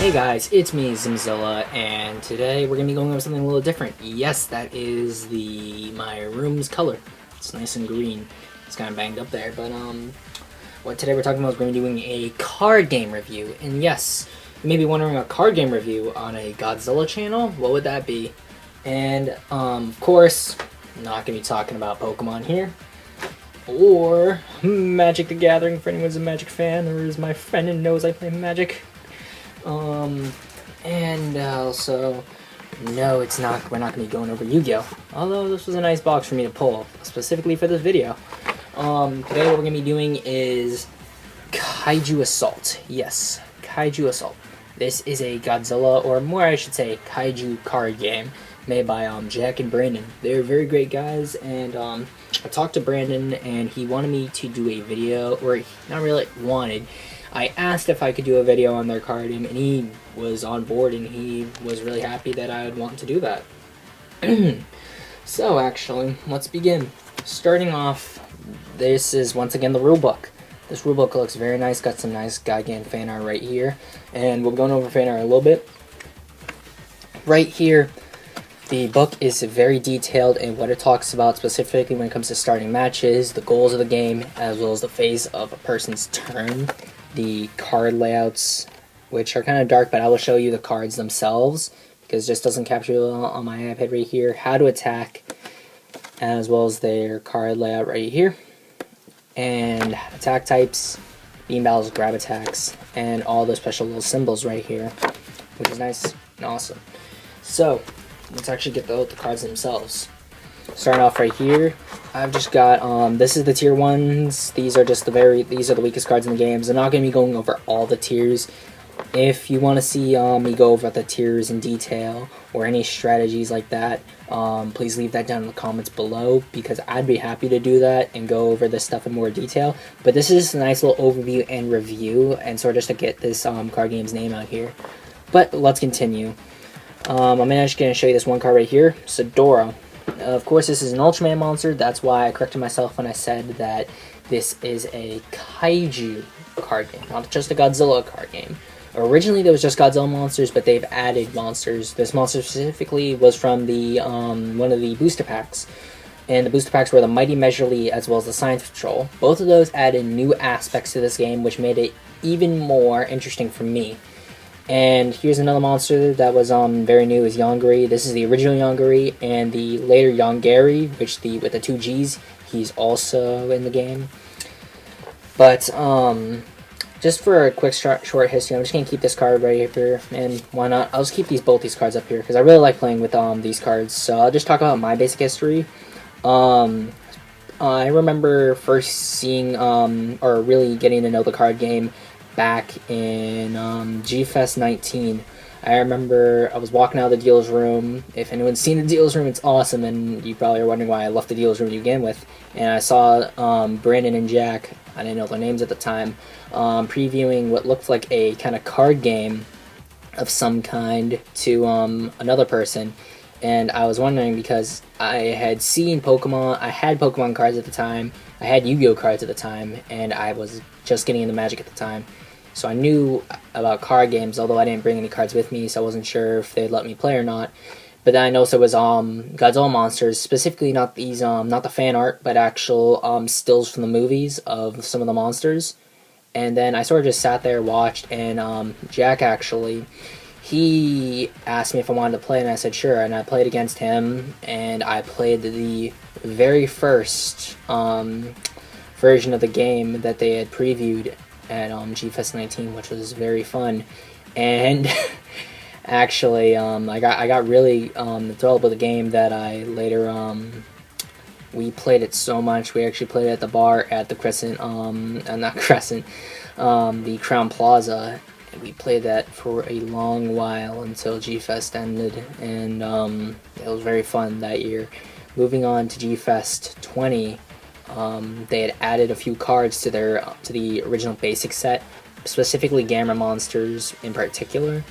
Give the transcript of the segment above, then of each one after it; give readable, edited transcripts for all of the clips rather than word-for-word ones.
Hey guys, it's me, Zimzilla, and today we're going to be going over something a little different. Yes, that is my room's color. It's nice and green. It's kind of banged up there, but what today we're talking about is we're going to be doing a card game review. And yes, you may be wondering, a card game review on a Godzilla channel? What would that be? And of course, I'm not going to be talking about Pokemon here. Or Magic the Gathering, for anyone's a Magic fan, or is my friend and knows I play Magic. And also, no, we're not going to be going over Yu-Gi-Oh! Although this was a nice box for me to pull, specifically for this video. Today what we're going to be doing is Kaiju Assault. Yes, Kaiju Assault. This is a Godzilla, or more I should say, Kaiju card game made by Jack and Brandon. They're very great guys, and I talked to Brandon, and he wanted me to do a video, or not really wanted. I asked if I could do a video on their card game, and he was on board, and he was really happy that I would want to do that. So, actually, let's begin. Starting off, this is once again the rulebook. This rulebook looks very nice, got some nice Gigan fan art right here, and we'll be going over fan art a little bit. Right here, the book is very detailed in what it talks about, specifically when it comes to starting matches, the goals of the game, as well as the phase of a person's turn. The card layouts, which are kind of dark, but I will show you the cards themselves, because it just doesn't capture it on my iPad right here. How to attack, as well as their card layout right here. And attack types, beam battles, grab attacks, and all the special little symbols right here, which is nice and awesome. So, let's actually get the cards themselves. Starting off right here, I've just got, this is the tier 1s. These are the weakest cards in the games. I'm not going to be going over all the tiers. If you want to see me go over the tiers in detail, or any strategies like that, please leave that down in the comments below, because I'd be happy to do that and go over this stuff in more detail. But this is just a nice little overview and review, and sort of just to get this card game's name out here. But let's continue. I'm just going to show you this one card right here, Sidora. Of course, this is an Ultraman monster. That's why I corrected myself when I said that this is a Kaiju card game, not just a Godzilla card game. Originally, there was just Godzilla monsters, but they've added monsters. This monster specifically was from the one of the booster packs, and the booster packs were the Mighty Measurely as well as the Science Patrol. Both of those added new aspects to this game, which made it even more interesting for me. And here's another monster that was very new, is Yongari. This is the original Yongari, and the later Yongari, which with the 2 G's, he's also in the game. But just for a quick short history, I'm just gonna keep this card right here, and why not? I'll just keep both these cards up here because I really like playing with these cards. So I'll just talk about my basic history. I remember first seeing or really getting to know the card game back in G-Fest 19. I remember I was walking out of the dealer's room. If anyone's seen the dealer's room, it's awesome, and you probably are wondering why I left the dealer's room to begin with. And I saw Brandon and Jack, I didn't know their names at the time, previewing what looked like a kind of card game of some kind to another person. And I was wondering, because I had seen Pokemon, I had Pokemon cards at the time, I had Yu-Gi-Oh cards at the time, and I was just getting into Magic at the time. So I knew about card games, although I didn't bring any cards with me, so I wasn't sure if they'd let me play or not. But then I noticed there was Godzilla monsters, specifically not these, not the fan art, but actual stills from the movies of some of the monsters. And then I sort of just sat there, watched, and Jack actually, he asked me if I wanted to play, and I said sure. And I played against him, and I played the very first version of the game that they had previewed at G-Fest 19, which was very fun. And actually, I got really thrilled with the game that I later we played it so much. We actually played it at the bar at the Crescent, not Crescent, the Crown Plaza. We played that for a long while until G-Fest ended, and it was very fun that year. Moving on to G-Fest 20. They had added a few cards to the original basic set, specifically Gamma monsters in particular,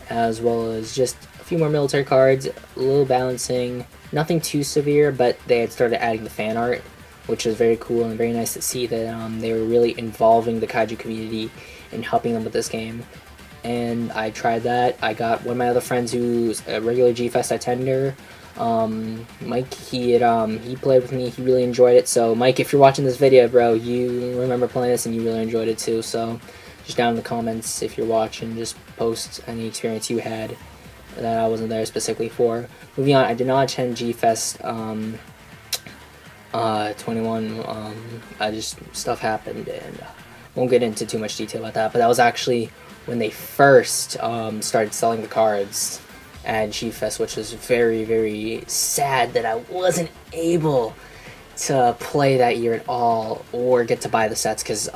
as well as just a few more military cards, a little balancing, nothing too severe, but they had started adding the fan art, which was very cool and very nice to see that they were really involving the Kaiju community and helping them with this game. and I tried that. I got one of my other friends who's a regular G-Fest attender, Mike. He played with me. He really enjoyed it. So Mike, if you're watching this video, bro, you remember playing this and you really enjoyed it too. So just down in the comments, if you're watching, just post any experience you had that I wasn't there specifically for. Moving on, I did not attend G-Fest 21. I just, stuff happened, and won't get into too much detail about that, but that was actually when they first started selling the cards at G-Fest, which was very, very sad that I wasn't able to play that year at all or get to buy the sets, because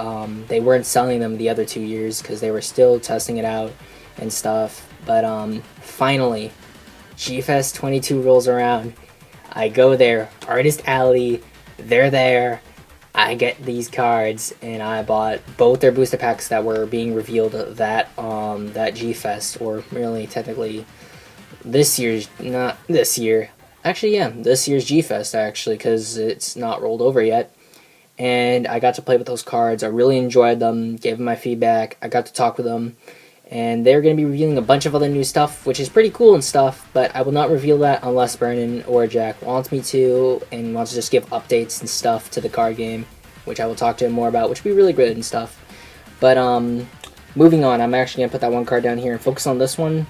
they weren't selling them the other 2 years because they were still testing it out and stuff. But finally, G-Fest 22 rolls around. I go there, Artist Alley, they're there. I get these cards, and I bought both their booster packs that were being revealed that G-Fest, or really technically this year's, not this year. Actually, yeah, this year's G-Fest, actually, because it's not rolled over yet. And I got to play with those cards. I really enjoyed them, gave them my feedback. I got to talk with them. And they're going to be revealing a bunch of other new stuff, which is pretty cool and stuff, but I will not reveal that unless Brennan or Jack wants me to, and wants to just give updates and stuff to the card game, which I will talk to him more about, which will be really good and stuff. But moving on, I'm actually going to put that one card down here and focus on this one.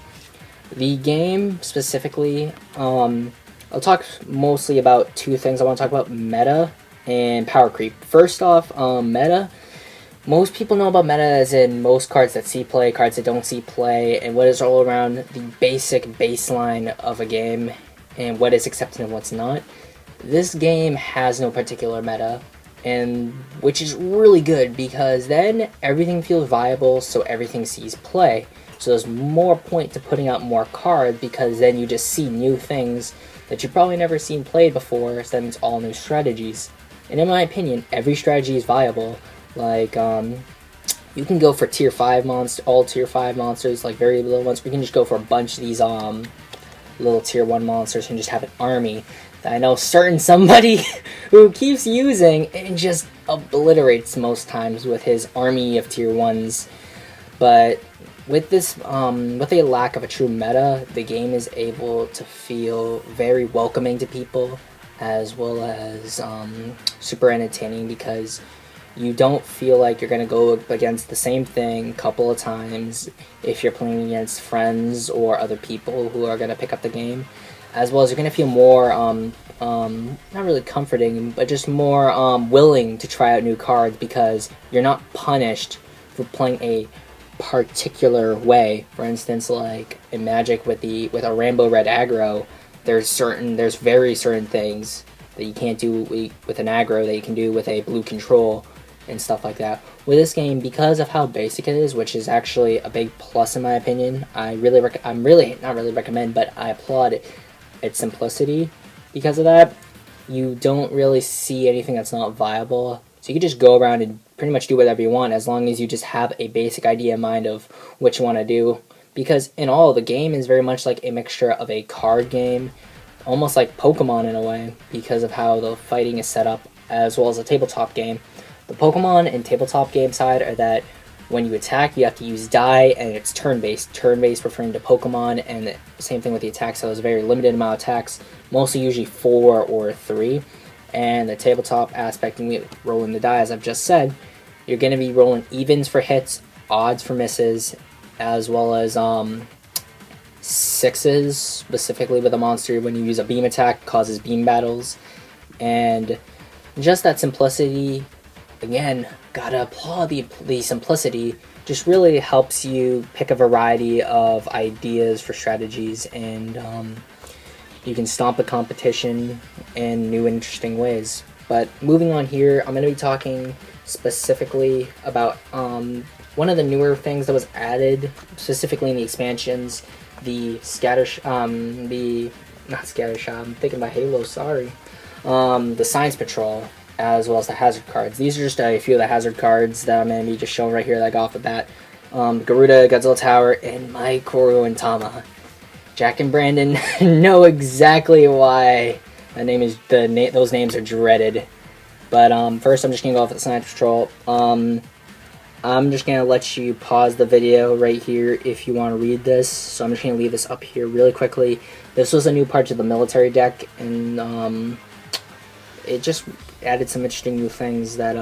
The game, specifically, I'll talk mostly about two things. I want to talk about meta and power creep. First off, meta. Most people know about meta as in most cards that see play, cards that don't see play, and what is all around the basic baseline of a game, and what is accepted and what's not. This game has no particular meta, and which is really good, because then everything feels viable, so everything sees play. So there's more point to putting out more cards, because then you just see new things that you've probably never seen played before, so then it's all new strategies. And in my opinion, every strategy is viable. Like, you can go for tier 5 all tier 5 monsters, like very little ones. We can just go for a bunch of these little tier 1 monsters and just have an army that I know certain somebody who keeps using and just obliterates most times with his army of tier 1s. But with this, with a lack of a true meta, the game is able to feel very welcoming to people, as well as super entertaining, because you don't feel like you're going to go up against the same thing a couple of times if you're playing against friends or other people who are going to pick up the game. As well as you're going to feel more, not really comforting, but just more willing to try out new cards, because you're not punished for playing a particular way. For instance, like in Magic with a Rainbow Red aggro, there's very certain things that you can't do with an aggro that you can do with a blue control and stuff like that. With this game, because of how basic it is, which is actually a big plus in my opinion, I applaud its simplicity. Because of that, you don't really see anything that's not viable. So you can just go around and pretty much do whatever you want, as long as you just have a basic idea in mind of what you want to do. Because in all, the game is very much like a mixture of a card game, almost like Pokemon in a way, because of how the fighting is set up, as well as a tabletop game. The Pokemon and tabletop game side are that when you attack, you have to use die, and it's turn-based. Turn-based referring to Pokemon, and the same thing with the attacks, so there's a very limited amount of attacks, mostly usually 4 or 3. And the tabletop aspect, and rolling the die, as I've just said, you're going to be rolling evens for hits, odds for misses, as well as sixes, specifically with a monster when you use a beam attack, causes beam battles. And just that simplicity, again, gotta applaud the simplicity, just really helps you pick a variety of ideas for strategies, and you can stomp the competition in new interesting ways. But moving on here, I'm going to be talking specifically about one of the newer things that was added, specifically in the expansions, the not Scattershot, I'm thinking about Halo, sorry. The Science Patrol, as well as the hazard cards. These are just a few of the hazard cards that I'm going to be just showing right here that I got off the bat. Garuda, Godzilla Tower, and Maikoru and Tama. Jack and Brandon know exactly why those names are dreaded. But first I'm just going to go off with the Science Patrol. I'm just going to let you pause the video right here if you want to read this. So I'm just going to leave this up here really quickly. This was a new part to the military deck, and it just added some interesting new things that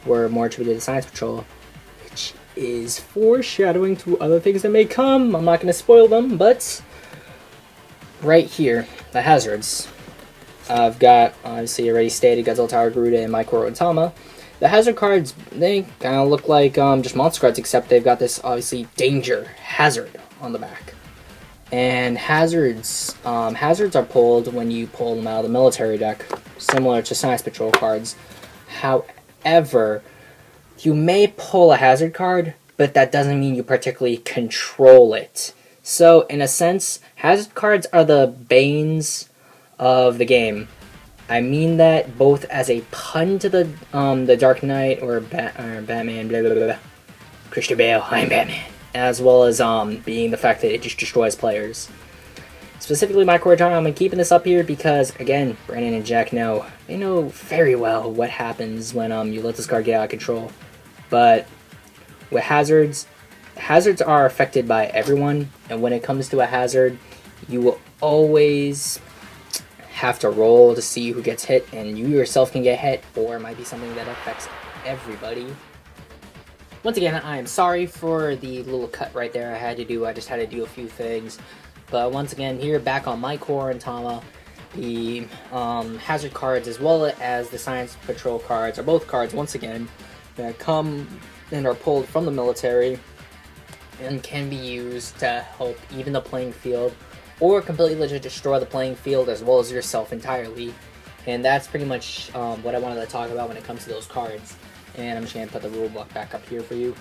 were more attributed to Science Patrol, which is foreshadowing to other things that may come. I'm not going to spoil them, but right here, the hazards. I've got, obviously already stated, Godzilla Tower, Garuda, and Micro Otama. The hazard cards, they kind of look like just monster cards, except they've got this, obviously, danger, hazard on the back. And hazards are pulled when you pull them out of the military deck, similar to Science Patrol cards. However, you may pull a hazard card, but that doesn't mean you particularly control it. So, in a sense, hazard cards are the banes of the game. I mean that both as a pun to the Dark Knight or Batman, blah, blah, blah. Christian Bale, I'm Batman. As well as being the fact that it just destroys players. Specifically, my core genre, I'm keeping this up here because, again, Brandon and Jack know. They know very well what happens when you let this card get out of control. But with hazards, hazards are affected by everyone, and when it comes to a hazard, you will always have to roll to see who gets hit, and you yourself can get hit, or it might be something that affects everybody. Once again, I am sorry for the little cut right there I had to do. I just had to do a few things. But once again, here back on my core and Tama, the hazard cards as well as the Science Patrol cards are both cards, once again, that come and are pulled from the military and can be used to help even the playing field or completely to destroy the playing field as well as yourself entirely. And that's pretty much what I wanted to talk about when it comes to those cards. And I'm just going to put the rule book back up here for you.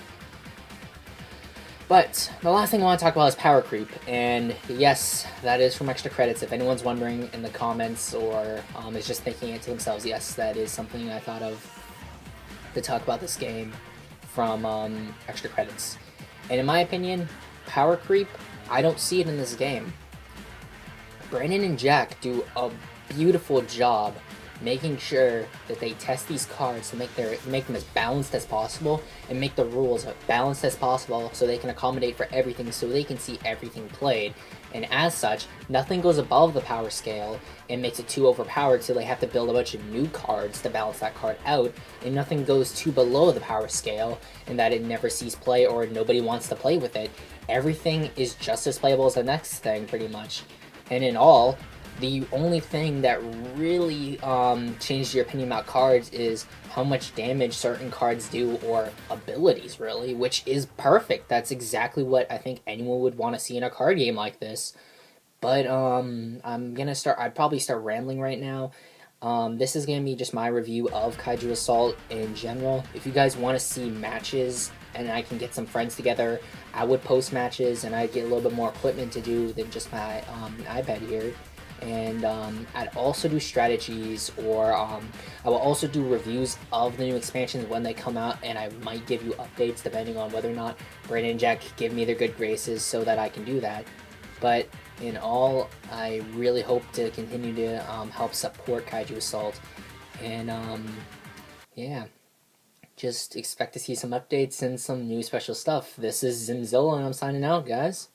But the last thing I want to talk about is power creep. And yes, that is from extra credits. If anyone's wondering in the comments or is just thinking it to themselves, yes, that is something I thought of to talk about this game from extra credits. And in my opinion, power creep, I don't see it in this game. Brandon and Jack do a beautiful job making sure that they test these cards to make them as balanced as possible and make the rules as balanced as possible so they can accommodate for everything, so they can see everything played. And as such, nothing goes above the power scale and makes it too overpowered, so they have to build a bunch of new cards to balance that card out, and nothing goes too below the power scale and that it never sees play or nobody wants to play with it. Everything is just as playable as the next thing, pretty much. And in all, the only thing that really changes your opinion about cards is how much damage certain cards do, or abilities, really, which is perfect. That's exactly what I think anyone would want to see in a card game like this. But I'd probably start rambling right now. This is going to be just my review of Kaiju Assault in general. If you guys want to see matches and I can get some friends together, I would post matches and I'd get a little bit more equipment to do than just my iPad here. And I'd also do strategies, or I will also do reviews of the new expansions when they come out, and I might give you updates depending on whether or not Brandon and Jack give me their good graces so that I can do that. But in all, I really hope to continue to help support Kaiju Assault, and yeah, just expect to see some updates and some new special stuff. This is Zimzilla, and I'm signing out, guys.